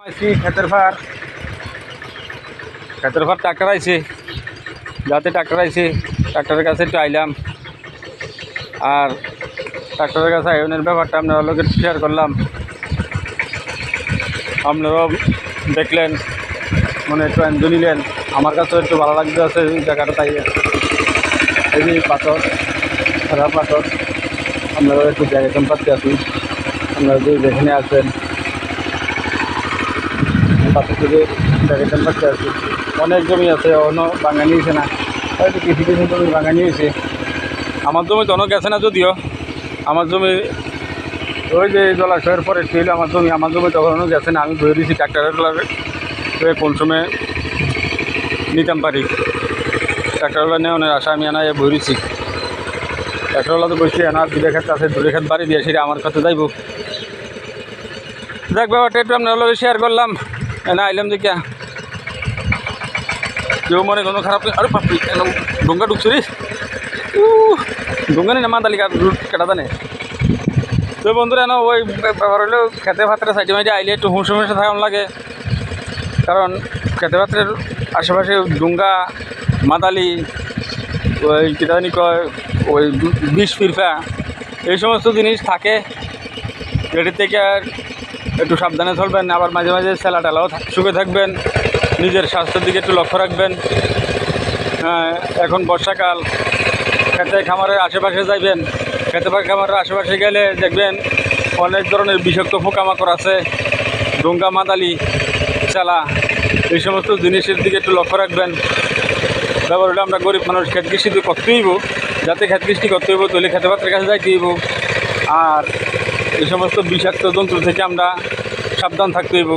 আইছি ক্ষেতের ভার ট্রাক্টর আইছে, যাতে ট্রাক্টর আইছে ট্রাক্টরের কাছে একটু আইলাম। আর ট্রাক্টরের কাছে আইনের ব্যাপারটা আপনারা লোকের শেয়ার করলাম, আপনারাও দেখলেন, মনে একটু আনন্দ নিলেন। আমার কাছেও একটু ভালো লাগতে আছে এই জায়গাটা, তাই এই যে পাথর খারাপ পাথর আপনারাও একটু জায়গা পাচ্ছি আছি। আপনারা যে যেখানে আছেন পাথর থেকে জায়গা পাচ্ছি আছি। অনেক জমি আছে, অন্য বাঙালি হয়েছে না, হয়তো কিছু কিছু জমি বাঙালি হয়েছে। আমার জমি তো অনেক গেছে না, যদিও আমার জমি ওই যে জলাশয়ের পরে ছিল আমার জমি তখনও গেছে না। আমি ধরে দিয়েছি ট্রাক্টরের কোন সময় নিতাম পারি। ট্রাক্টরওয়ালা নেওয়ার আশা আমি আনা ভরেছি। ট্রাক্টরওয়ালা তো বসে আনার দূরে ক্ষেত আছে, দূরে ক্ষেত বাড়ি দিয়ে সেটা আমার কাছে যাইব। যাক, ব্যাপারটা একটু আপনার লগে শেয়ার করলাম। না আইলাম দেখিয়া কেউ মনে কোনো খারাপ। আরে বাপরে, ডোঙ্গা ঢুকছে রে, ডোঙ্গা নেই না মাদালি কাটা জানে। তো বন্ধুরা না, ওই ব্যাপার হলেও খেতে ভাতের সাইডে মাইডে আইলে একটু হুমসে থাকার লাগে। কারণ খেতে ভাতের আশেপাশে ডুঙ্গা, মাদালি, ওই কীটা জানি কয়, ওই বিষ ফিরফা, এই সমস্ত জিনিস থাকে। এটির থেকে একটু সাবধানে চলবেন। আবার মাঝে মাঝে সেলা টেলাও শুকে থাকবেন। নিজের স্বাস্থ্যের দিকে একটু লক্ষ্য রাখবেন। এখন বর্ষাকাল, খেতে খামারের আশেপাশে যাইবেন। খেতে খামারের আশেপাশে গেলে দেখবেন অনেক ধরনের বিষাক্ত পোকামাকড় আছে, ডোঙ্গা, মাদালি, চালা, এই সমস্ত জিনিসের দিকে একটু লক্ষ্য রাখবেন। ব্যাপার হলে আমরা গরিব মানুষ, খেত কৃষি তো করতে হইব। যাতে খেত কৃষি করতে হইব, তাহলে খেতে ভাতের কাছে যাইতে হইব। আর এই সমস্ত বিষাক্ত জন্তু থেকে আমরা সাবধান থাকতে হইব।